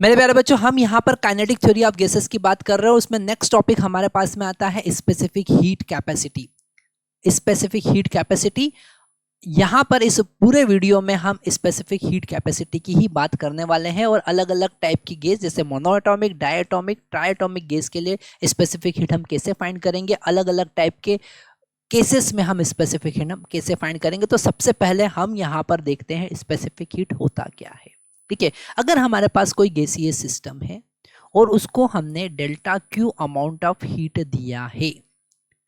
मेरे प्यारे बच्चों, हम यहाँ पर काइनेटिक थ्योरी ऑफ गैसेस की बात कर रहे हैं। उसमें नेक्स्ट टॉपिक हमारे पास में आता है specific heat capacity. Specific heat capacity, यहाँ पर इस पूरे वीडियो में हम स्पेसिफिक हीट कैपेसिटी की ही बात करने वाले हैं और अलग अलग टाइप की गैस जैसे मोनोएटॉमिक, डायटॉमिक, ट्राइएटॉमिक गैस के लिए स्पेसिफिक हीट हम कैसे फाइंड करेंगे, अलग अलग टाइप के केसेस में हम स्पेसिफिक हीट हम कैसे फाइंड करेंगे। तो सबसे पहले हम यहाँ पर देखते हैं स्पेसिफिक हीट होता क्या है। ठीक है, अगर हमारे पास कोई गैसीय सिस्टम है और उसको हमने delta Q amount of heat दिया है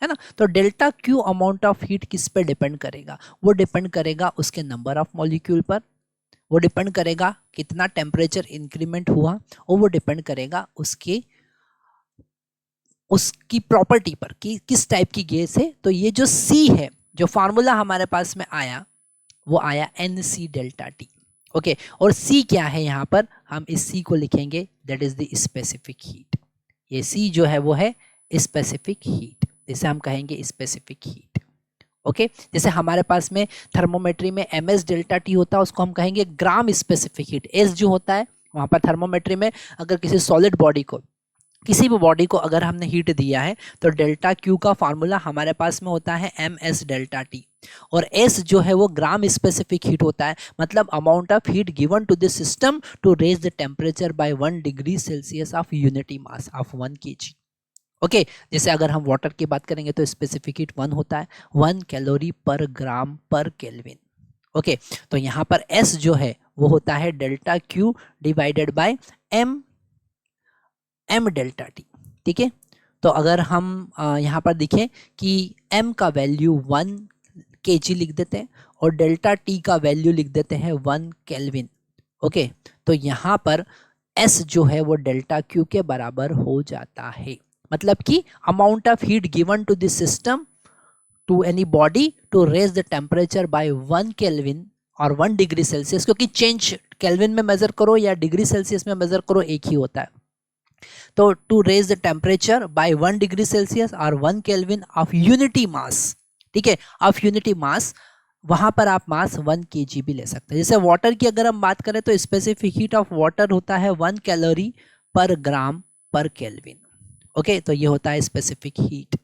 ना, तो delta Q amount of heat किस पे डिपेंड करेगा? वो डिपेंड करेगा उसके नंबर ऑफ मॉलिक्यूल पर, वो डिपेंड करेगा कितना टेम्परेचर इंक्रीमेंट हुआ, और वो डिपेंड करेगा उसकी प्रॉपर्टी पर कि किस टाइप की गैस है। तो ये जो सी है, जो फार्मूला हमारे पास में आया वो आया NC डेल्टा टी। ओके, और सी क्या है? यहाँ पर हम इस सी को लिखेंगे that is the specific heat. ये सी जो है वो है स्पेसिफिक हीट, जिसे हम कहेंगे स्पेसिफिक हीट। ओके, जैसे हमारे पास में थर्मोमेट्री में MS डेल्टा टी होता है, उसको हम कहेंगे ग्राम स्पेसिफिक हीट। एस जो होता है वहां पर थर्मोमेट्री में, अगर किसी सॉलिड बॉडी को, किसी भी बॉडी को अगर हमने हीट दिया है तो डेल्टा क्यू का फार्मूला हमारे पास में होता है MS डेल्टा टी, और एस जो है वो ग्राम स्पेसिफिक हीट होता है, मतलब amount of heat given to the system to raise the temperature by 1 degree Celsius of unity mass of 1 kg। Okay, जैसे अगर हम वाटर की बात करेंगे तो स्पेसिफिक हीट 1 होता है, 1 कैलोरी पर ग्राम पर केल्विन। ओके, तो यहाँ पर एस जो है वो होता है delta Q divided by M delta T. ठीक है, तो अगर हम यहाँ पर देखें कि m का वैल्यू 1 kg लिख देते हैं और डेल्टा टी का वैल्यू लिख देते हैं 1 केल्विन। ओके, तो यहाँ पर s जो है वो डेल्टा क्यू के बराबर हो जाता है, मतलब कि amount of heat given to this system to any body to raise the temperature by 1 kelvin और 1 डिग्री सेल्सियस, क्योंकि चेंज केल्विन में मेजर करो या डिग्री सेल्सियस में मेजर करो एक ही होता है। तो to raise the temperature by 1 degree Celsius और 1 केल्विन ऑफ यूनिटी मास। ठीक है, ऑफ यूनिटी मास, वहां पर आप मास 1 kg भी ले सकते हैं। जैसे वाटर की अगर हम बात करें तो स्पेसिफिक हीट ऑफ वाटर होता है 1 कैलोरी पर ग्राम पर केल्विन। ओके, तो ये होता है स्पेसिफिक हीट।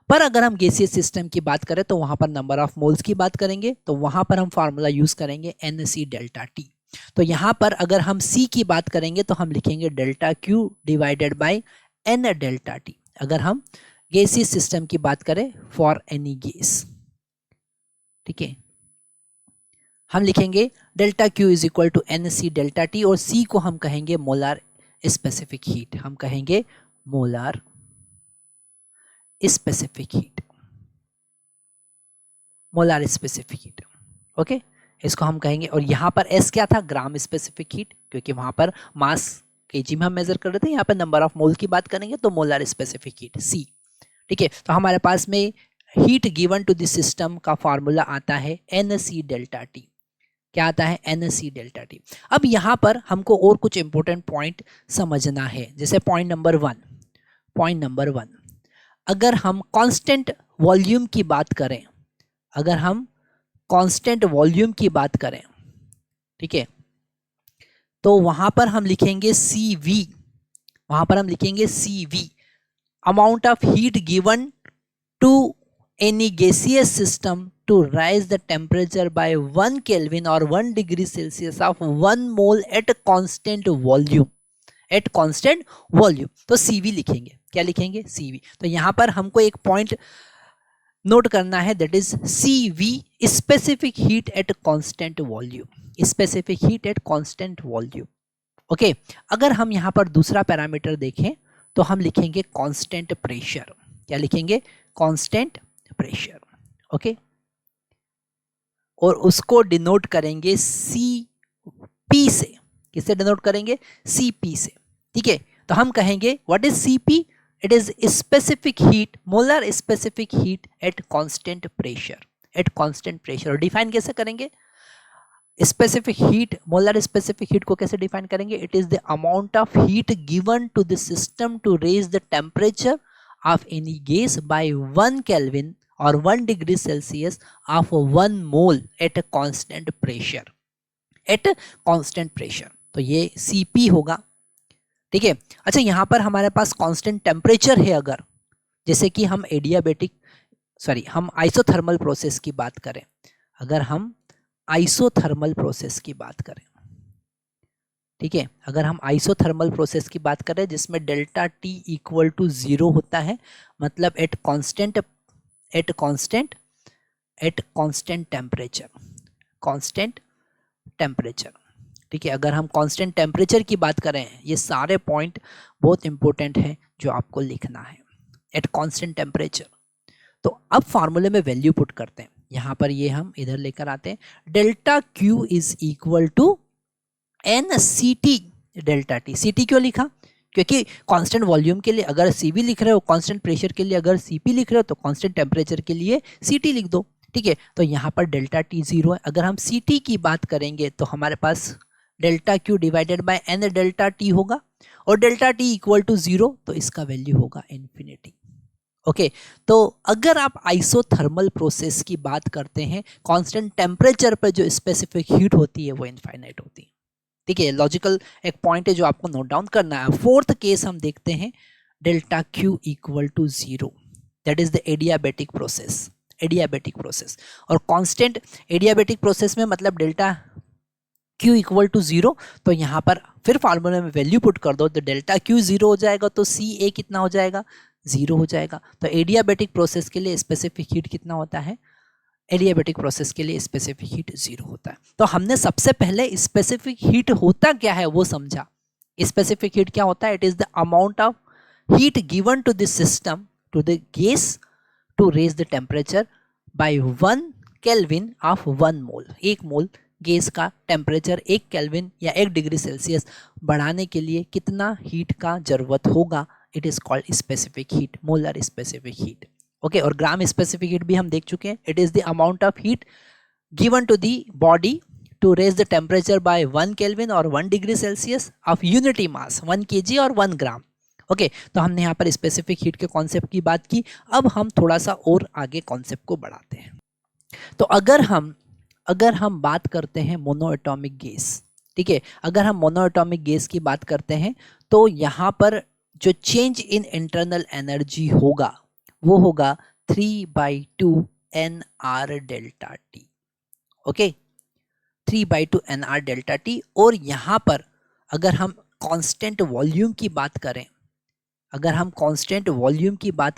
पर अगर हम गैसीय सिस्टम की बात करें तो वहां पर नंबर ऑफ मोल्स की बात करेंगे, तो वहां पर हम फार्मूला यूज करेंगे NC डेल्टा टी। तो यहां पर अगर हम C की बात करेंगे तो हम लिखेंगे delta Q divided bye N delta T, अगर हम गैसीय सिस्टम की बात करें फॉर एनी गैस। ठीक है, हम लिखेंगे delta Q is equal to NC delta T, और C को हम कहेंगे मोलार स्पेसिफिक हीट, हम कहेंगे molar specific heat, molar specific heat. Okay, इसको हम कहेंगे, और यहाँ पर S क्या था? ग्राम स्पेसिफिक हीट, क्योंकि वहां पर मास केजी में हम मेजर कर रहे थे, यहाँ पर नंबर ऑफ मोल की बात करेंगे तो मोलार स्पेसिफिक हीट C। ठीक है, तो हमारे पास में heat given to this system का फॉर्मूला आता है NC डेल्टा टी। क्या आता है? NC delta T. अब यहाँ पर हमको और कुछ इंपॉर्टेंट पॉइंट समझना है, जैसे पॉइंट नंबर वन, अगर हम कांस्टेंट वॉल्यूम की बात करें, अगर हम कांस्टेंट वॉल्यूम की बात करें, ठीक है, तो वहां पर हम लिखेंगे CV, वहां पर हम लिखेंगे CV, amount of heat given to any gaseous system to raise the temperature by 1 kelvin और 1 degree Celsius of 1 mole at constant volume, at constant volume. तो CV लिखेंगे, क्या लिखेंगे? CV। तो यहां पर हमको एक पॉइंट नोट करना है, that is CV, specific heat at constant volume, specific heat at constant volume. Okay, अगर हम यहां पर दूसरा पैरामीटर देखें तो हम लिखेंगे कांस्टेंट प्रेशर। क्या लिखेंगे? Constant pressure. ओके, और उसको डिनोट करेंगे CP से। किससे डिनोट करेंगे? CP से। ठीक है, तो हम कहेंगे what is CP? It is specific heat, molar specific heat at constant pressure, at constant pressure। और डिफाइन कैसे करेंगे? Specific heat, molar specific heat को कैसे डिफाइन करेंगे? It is the amount of heat given to the system to raise the temperature of any gas by 1 kelvin और 1 degree Celsius of 1 mole at a constant pressure, at constant pressure. तो ये Cp होगा, ठीक है। अच्छा, यहाँ पर हमारे पास कांस्टेंट टेम्परेचर है, अगर जैसे कि हम हम आइसोथर्मल प्रोसेस की बात करें, अगर हम आइसोथर्मल प्रोसेस की बात करें, ठीक है, अगर हम आइसोथर्मल प्रोसेस की बात करें जिसमें डेल्टा टी इक्वल टू 0 होता है, मतलब एट कांस्टेंट टेम्परेचर, ठीक है। अगर हम कांस्टेंट टेम्परेचर की बात करें, ये सारे पॉइंट बहुत इंपॉर्टेंट है जो आपको लिखना है, एट कांस्टेंट टेम्परेचर। तो अब फार्मूले में वैल्यू पुट करते हैं, यहाँ पर ये हम इधर लेकर आते हैं, delta Q is equal to N C T delta T. C T क्यों लिखा? क्योंकि कांस्टेंट वॉल्यूम के लिए अगर सी वी लिख रहे हो, कांस्टेंट प्रेशर के लिए अगर सी पी लिख रहे हो, तो कांस्टेंट टेम्परेचर के लिए सी टी लिख दो, ठीक है। तो यहाँ पर डेल्टा टी 0 है। अगर हम सी टी की बात करेंगे तो हमारे पास delta Q divided by N delta T होगा, और डेल्टा टी इक्वल टू 0, तो इसका वैल्यू होगा इन्फिनिटी। ओके, तो अगर आप आइसोथर्मल प्रोसेस की बात करते हैं, कांस्टेंट टेम्परेचर पर जो स्पेसिफिक हीट होती है वो इनफाइनाइट होती है, ठीक है। लॉजिकल एक पॉइंट है जो आपको नोट डाउन करना है। फोर्थ केस हम देखते हैं, delta Q equal to 0, that is the adiabatic process. और कांस्टेंट एडियाबेटिक प्रोसेस में मतलब डेल्टा क्यू इक्वल टू 0, तो यहाँ पर फिर फार्मूले में वैल्यू पुट कर दो, तो डेल्टा क्यू 0 हो जाएगा, तो सी ए कितना हो जाएगा? 0 हो जाएगा। तो एडियाबेटिक प्रोसेस के लिए स्पेसिफिक हीट कितना होता है? एडियाबेटिक प्रोसेस के लिए स्पेसिफिक हीट 0 होता है। तो हमने सबसे पहले स्पेसिफिक हीट होता क्या है वो समझा। स्पेसिफिक हीट क्या होता है? It is the amount of heat given to the system to the gas to raise the temperature by 1 kelvin of 1 mole. 1 mole gas का टेम्परेचर 1 केल्विन या 1 डिग्री सेल्सियस बढ़ाने के लिए कितना हीट का जरूरत होगा, it is called specific heat, molar specific heat. Okay, और ग्राम स्पेसिफिक हीट भी हम देख चुके हैं। It is the amount of heat given to the body to raise the temperature by 1 kelvin और 1 degree Celsius of unity mass 1 kg और 1 ग्राम। Okay, तो हमने यहाँ पर स्पेसिफिक हीट के कॉन्सेप्ट की बात की। अब हम थोड़ा सा और आगे कॉन्सेप्ट को बढ़ाते हैं। तो अगर हम बात करते हैं मोनोएटॉमिक गैस, ठीक है, अगर हम मोनोएटॉमिक गैस की बात करते हैं तो यहाँ पर जो चेंज इन इंटरनल एनर्जी होगा वो होगा 3/2 nr delta T. Okay, 3/2 nr delta T. और यहाँ पर अगर हम कांस्टेंट वॉल्यूम की बात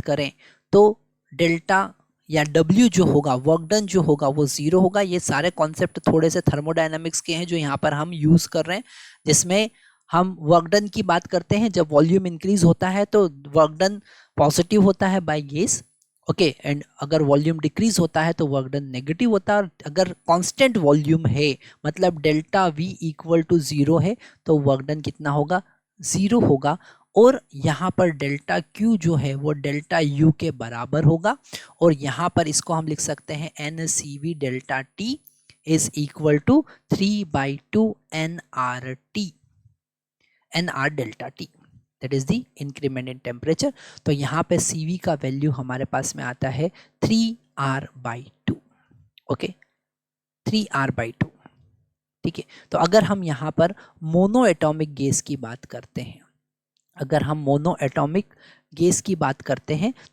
करें, तो डेल्टा या W जो होगा, वर्क डन जो होगा वो 0 होगा। ये सारे कॉन्सेप्ट थोड़े से थर्मोडायनामिक्स के हैं जो यहाँ पर हम यूज कर रहे हैं, जिसमें हम वर्क डन की बात करते हैं। जब वॉल्यूम इंक्रीज होता है तो वर्क डन पॉजिटिव होता है बाय गैस, ओके, एंड अगर वॉल्यूम डिक्रीज होता है तो वर्क डन नेगेटिव होता है। अगर कांस्टेंट वॉल्यूम है मतलब डेल्टा V इक्वल टू 0 है, तो वर्क डन कितना होगा? 0 होगा। और यहाँ पर डेल्टा Q जो है वो डेल्टा U के बराबर होगा, और यहाँ पर इसको हम लिख सकते हैं NCV delta T is equal to 3/2 nr delta T, that is the increment in temperature. तो यहाँ पे CV का वैल्यू हमारे पास में आता है 3r/2। ओके, 3r/2, ठीक है। तो अगर हम यहाँ पर मोनो एटॉमिक गैस की बात करते हैं,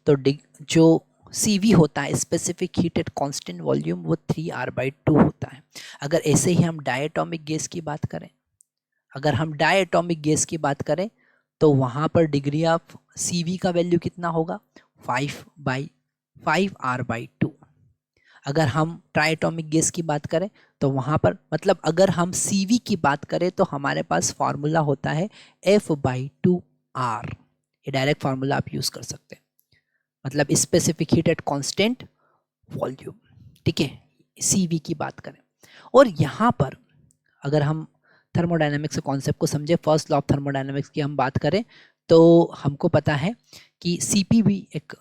तो जो CV होता है specific heat at constant volume, वो 3r/2 होता है। अगर ऐसे ही हम डायटोमिक गैस की बात करें, तो वहाँ पर डिग्री ऑफ CV का वैल्यू कितना होगा? 5/5r/2। अगर हम ट्राइएटॉमिक गैस की बात करें तो वहाँ पर मतलब अगर हम CV की बात करें तो हमारे पास फार्मूला होता है F/2r। ये डायरेक्ट फार्मूला आप यूज कर सकते हैं, मतलब specific heat at constant volume, ठीक है, CV की बात करें। और यहाँ पर अगर हम थर्मोडायनामिक्स के कॉन्सेप्ट को समझे, फर्स्ट लॉ ऑफ थर्मोडायनामिक्स की हम बात करें, तो हमको पता है कि CP भी एक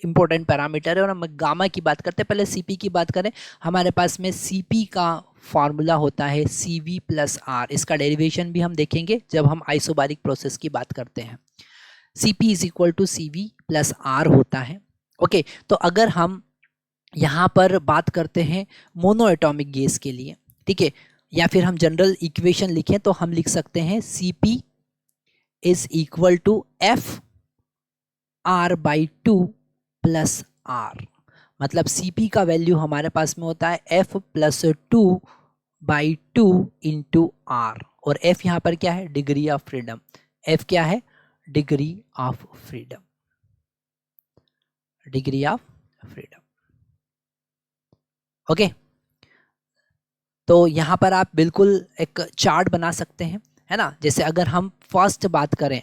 इम्पोर्टेंट पैरामीटर है। और हम गामा की बात करते हैं, पहले CP की बात करें, हमारे पास में CP का फार्मूला होता है CV + R। इसका डेरिवेशन भी हम देखेंगे जब हम आइसोबारिक प्रोसेस की बात करते हैं। CP = CV + R होता है। ओके, तो अगर हम यहाँ पर बात करते हैं मोनो एटॉमिक गैस के लिए, ठीक है, या फिर हम जनरल इक्वेशन लिखें तो हम लिख सकते हैं Cp is equal to F R by two plus R. मतलब Cp का वैल्यू हमारे पास में होता है f plus two by two into R, और f यहाँ पर क्या है, डिग्री ऑफ फ्रीडम। f क्या है, degree of freedom, degree of freedom. Okay, तो यहाँ पर आप बिल्कुल एक चार्ट बना सकते हैं, है ना। जैसे अगर हम फर्स्ट बात करें,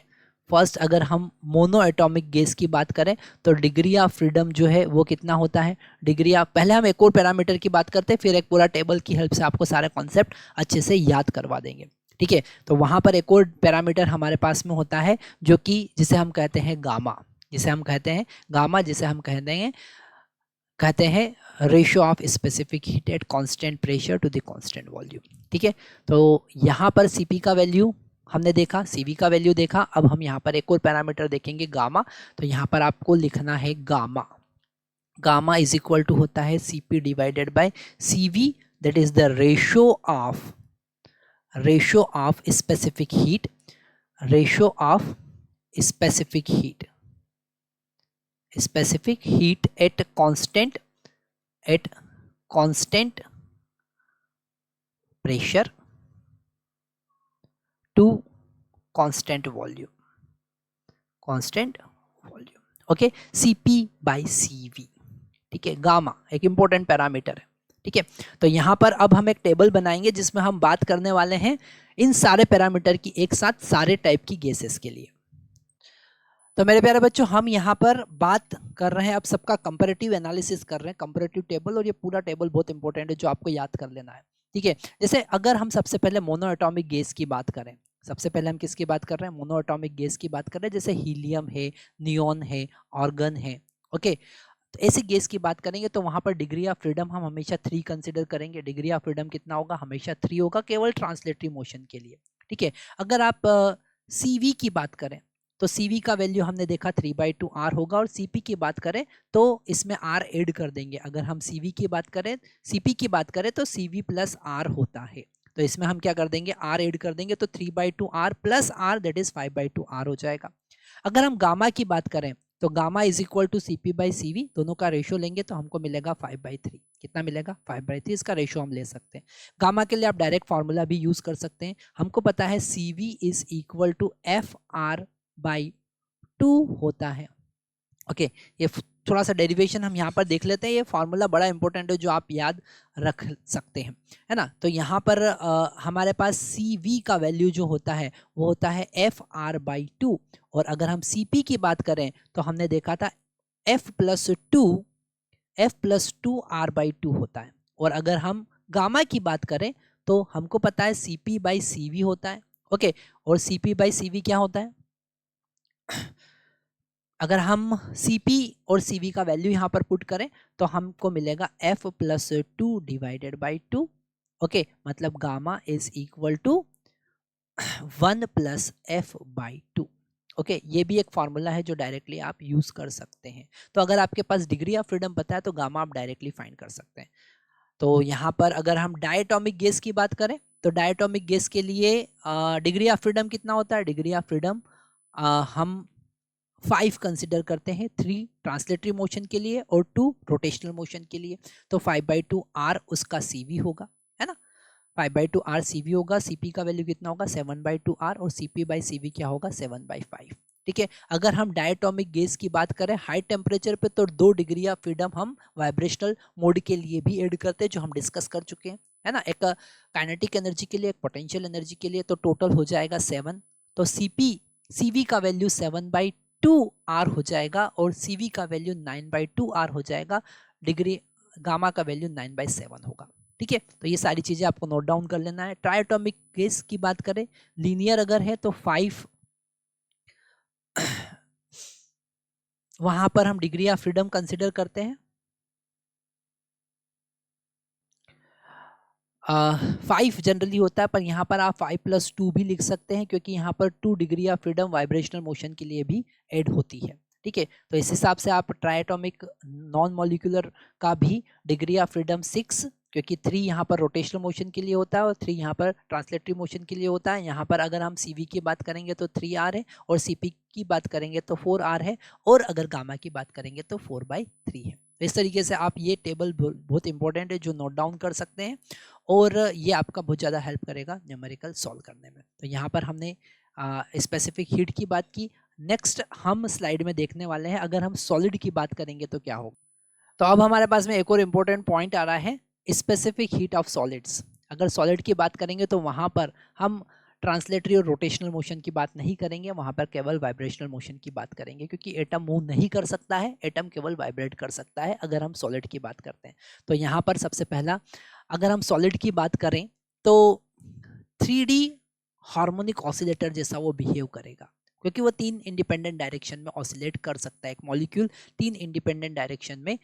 फर्स्ट अगर हम मोनो एटॉमिक गैस की बात करें तो डिग्री ऑफ फ्रीडम जो है वो कितना होता है, डिग्री ऑफ, पहले हम एक और पैरामीटर की बात करते हैं, फिर एक पूरा टेबल की हेल्प से आपको सारे कॉन्सेप्ट अच्छे से याद करवा देंगे, ठीक है। तो वहाँ पर एक और पैरामीटर हमारे पास में होता है जो कि जिसे हम कहते हैं गामा, जिसे हम कहते हैं गामा, जिसे हम कहते हैं ratio of specific heat at constant pressure to the constant volume, ठीक है। तो यहाँ पर Cp का वैल्यू हमने देखा, Cv का वैल्यू देखा, अब हम यहाँ पर एक और पैरामीटर देखेंगे गामा। तो यहाँ पर आपको लिखना है gamma, gamma is equal to होता है Cp divided by Cv, that is the ratio of specific heat, ratio of specific heat at constant pressure to constant volume, okay, Cp by Cv, ठीक है। गामा एक important parameter है, ठीक है। तो यहाँ पर अब हम एक टेबल बनाएंगे जिसमें हम बात करने वाले हैं इन सारे पैरामीटर की एक साथ, सारे टाइप की गैसेस के लिए। तो मेरे प्यारे बच्चों, हम यहाँ पर बात कर रहे हैं, अब सबका कंपैरेटिव एनालिसिस कर रहे हैं, कंपैरेटिव टेबल, और ये पूरा टेबल बहुत इंपॉर्टेंट है जो आपको याद कर लेना है, ठीक है। जैसे अगर हम सबसे पहले मोनो एटॉमिक गैस की बात करें, सबसे पहले हम किसकी बात कर रहे हैं, मोनो एटॉमिक गैस की बात कर रहे हैं, जैसे हीलियम है, नियॉन है, ऑर्गन है, ओके। तो ऐसी गैस की बात करेंगे तो वहां पर डिग्री ऑफ फ्रीडम हम हमेशा 3 कंसिडर करेंगे। डिग्री ऑफ फ्रीडम कितना होगा, हमेशा 3 होगा, केवल ट्रांसलेटरी मोशन के लिए, ठीक है। अगर आप Cv की बात करें तो Cv का वैल्यू हमने देखा 3/2 R होगा, और Cp की बात करें तो इसमें R ऐड कर देंगे। अगर हम Cp की बात करें, Cp की बात करें तो Cv प्लस R होता है, तो इसमें हम क्या कर देंगे, R ऐड कर देंगे, तो 3/2 R plus R that is 5/2 R हो जाएगा। अगर हम गामा की बात करें तो gamma is equal to Cp by Cv, दोनों का रेशियो लेंगे तो हमको मिलेगा 5/3। कितना मिलेगा, 5/3, इसका रेशियो हम ले सकते हैं। गामा के लिए आप डायरेक्ट फार्मूला भी यूज कर सकते हैं, हमको पता है Cv is equal to FR by 2 होता है, ओके। ये थोड़ा सा डेरिवेशन हम यहाँ पर देख लेते हैं, ये फार्मूला बड़ा इंपॉर्टेंट है जो आप याद रख सकते हैं, है ना। तो यहाँ पर हमारे पास Cv का वैल्यू जो होता है वो होता है FR बाई 2, और अगर हम Cp की बात करें तो हमने देखा था F plus to R by 2 होता है, और अगर हम गामा की बात करें तो हमको पता है Cp बाई Cv होता है, ओके। और Cp बाई Cv क्या होता है, अगर हम Cp और Cv का वैल्यू यहाँ पर पुट करें तो हमको मिलेगा F plus 2 divided by 2, okay. मतलब gamma is equal to 1 plus F by 2, okay. ये भी एक फार्मूला है जो डायरेक्टली आप यूज कर सकते हैं। तो अगर आपके पास डिग्री ऑफ फ्रीडम पता है तो गामा आप डायरेक्टली फाइंड कर सकते हैं। तो यहाँ पर अगर हम डायटोमिक गैस की बात करें तो डायटोमिक गैस के लिए डिग्री ऑफ फ्रीडम कितना होता है, डिग्री ऑफ फ्रीडम हम 5 कंसिडर करते हैं, 3 ट्रांसलेटरी मोशन के लिए और 2 रोटेशनल मोशन के लिए। तो 5/2 R उसका Cv होगा, है ना, 5/2 R Cv होगा। Cp का वैल्यू कितना होगा, 7/2 R, और Cp बाई Cv क्या होगा, 7/5, ठीक है। अगर हम डायटोमिक गैस की बात करें हाई टेम्परेचर पे तो 2 डिग्री ऑफ फ्रीडम हम वाइब्रेशनल मोड के लिए भी ऐड करते हैं, जो हम डिस्कस कर चुके हैं, है ना। एक काइनेटिक एनर्जी के लिए, एक पोटेंशियल एनर्जी के लिए, तो टोटल हो जाएगा 7। तो Cv का वैल्यू 7/2 R हो जाएगा, और Cv का वैल्यू 9/2 R हो जाएगा, डिग्री गामा का वैल्यू 9/7 होगा, ठीक है। तो ये सारी चीजें आपको नोट डाउन कर लेना है। ट्राइएटॉमिक गैस की बात करें, लीनियर अगर है तो 5 वहां पर हम डिग्री ऑफ फ्रीडम कंसिडर करते हैं 5 जनरली होता है, पर यहाँ पर आप 5+2 भी लिख सकते हैं, क्योंकि यहाँ पर 2 degree of freedom vibrational motion के लिए भी ऐड होती है, ठीक है। तो इस हिसाब से आप ट्राइएटॉमिक नॉन मॉलिक्यूलर का भी डिग्री ऑफ फ्रीडम 6 क्योंकि 3 यहाँ पर रोटेशनल मोशन के लिए होता है और 3 यहाँ पर ट्रांसलेटरी मोशन के लिए होता है। यहाँ पर अगर हम CV की बात करेंगे तो 3R है, और CP की बात करेंगे तो 4R है, और अगर गामा की बात करेंगे तो 4/3 है। इस तरीके से आप ये टेबल बहुत इंपॉर्टेंट है जो नोट डाउन कर सकते हैं, और ये आपका बहुत ज़्यादा हेल्प करेगा न्यूमेरिकल सॉल्व करने में। तो यहाँ पर हमने स्पेसिफिक हीट की बात की। नेक्स्ट हम स्लाइड में देखने वाले हैं अगर हम सॉलिड की बात करेंगे तो क्या होगा। तो अब हमारे पास में एक और इम्पोर्टेंट पॉइंट आ रहा है, स्पेसिफिक हीट ऑफ सॉलिड्स। अगर सॉलिड की बात करेंगे तो वहाँ पर हम ट्रांसलेटरी और रोटेशनल मोशन की बात नहीं करेंगे, वहाँ पर केवल वाइब्रेशनल मोशन की बात करेंगे, क्योंकि एटम मूव नहीं कर सकता है, एटम केवल वाइब्रेट कर सकता है अगर हम सॉलिड की बात करते हैं। तो यहाँ पर सबसे पहला अगर हम सॉलिड की बात करें तो 3D हार्मोनिक ऑसिलेटर जैसा वो बिहेव करेगा, क्योंकि वो 3 इंडिपेंडेंट डायरेक्शन में ऑसिलेट कर सकता है। एक मॉलिक्यूल 3 इंडिपेंडेंट डायरेक्शन में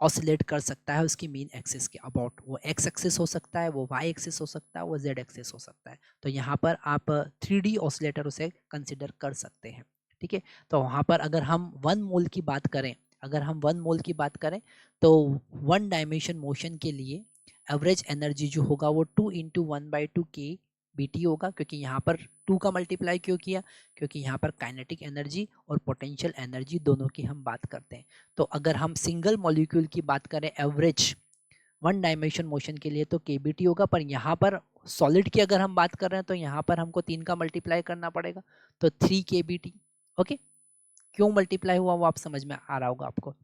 ऑसिलेट कर सकता है उसकी मीन एक्सिस के अबाउट। वो एक्स एक्सिस हो सकता है, वो वाई एक्सिस हो सकता है, वो जेड एक्सिस हो सकता है। तो यहाँ पर आप 3D ऑसिलेटर उसे कंसिडर कर सकते हैं, ठीक है। तो वहाँ पर अगर हम 1 मोल की बात करें, अगर हम 1 मोल की बात करें तो 1 डायमेंशन मोशन के लिए एवरेज एनर्जी जो होगा वो 2 × 1/2 kBT होगा, क्योंकि यहाँ पर 2 का मल्टीप्लाई क्यों किया, क्योंकि यहाँ पर काइनेटिक एनर्जी और पोटेंशियल एनर्जी दोनों की हम बात करते हैं। तो अगर हम सिंगल मॉलिक्यूल की बात करें एवरेज 1 डायमेंशन मोशन के लिए तो kBT होगा, पर यहाँ पर सॉलिड की अगर हम बात कर रहे हैं तो यहाँ पर हमको 3 का मल्टीप्लाई करना पड़ेगा, तो 3 kBT। ओके, क्यों मल्टीप्लाई हुआ वो आप समझ में आ रहा होगा आपको।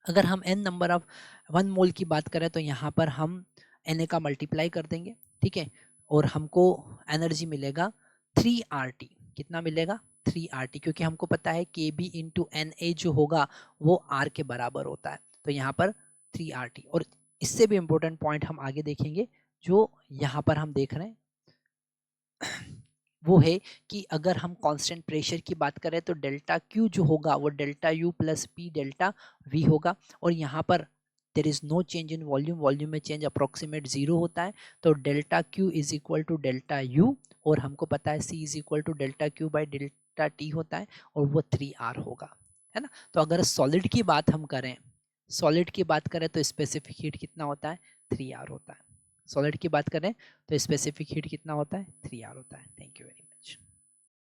अगर हम n नंबर ऑफ 1 मोल की बात करें तो यहाँ पर हम Na का मल्टीप्लाई कर देंगे, ठीक है, और हमको एनर्जी मिलेगा 3RT। कितना मिलेगा? 3RT, क्योंकि हमको पता है KB × Na जो होगा वो R के बराबर होता है। तो यहाँ पर 3RT। और इससे भी इम्पोर्टेंट पॉइंट हम आगे देखेंगे, जो यहाँ पर हम देख रहे हैं वो है कि अगर हम कांस्टेंट प्रेशर की बात करें तो डेल्टा Q जो होगा वो delta U + P delta V होगा, और यहाँ पर there is no change in volume, volume में चेंज अप्रोक्सीमेट 0 होता है। तो डेल्टा Q = डेल्टा U, और हमको पता है C = डेल्टा Q/डेल्टा T होता है, और वो 3R होगा, है ना। तो अगर सॉलिड की बात हम करें, सॉलिड की बात करें तो स्पेसिफिक हीट कितना होता है? 3R होता है। सॉलिड की बात करें तो स्पेसिफिक हीट कितना होता है? 3R होता है। Thank you very much.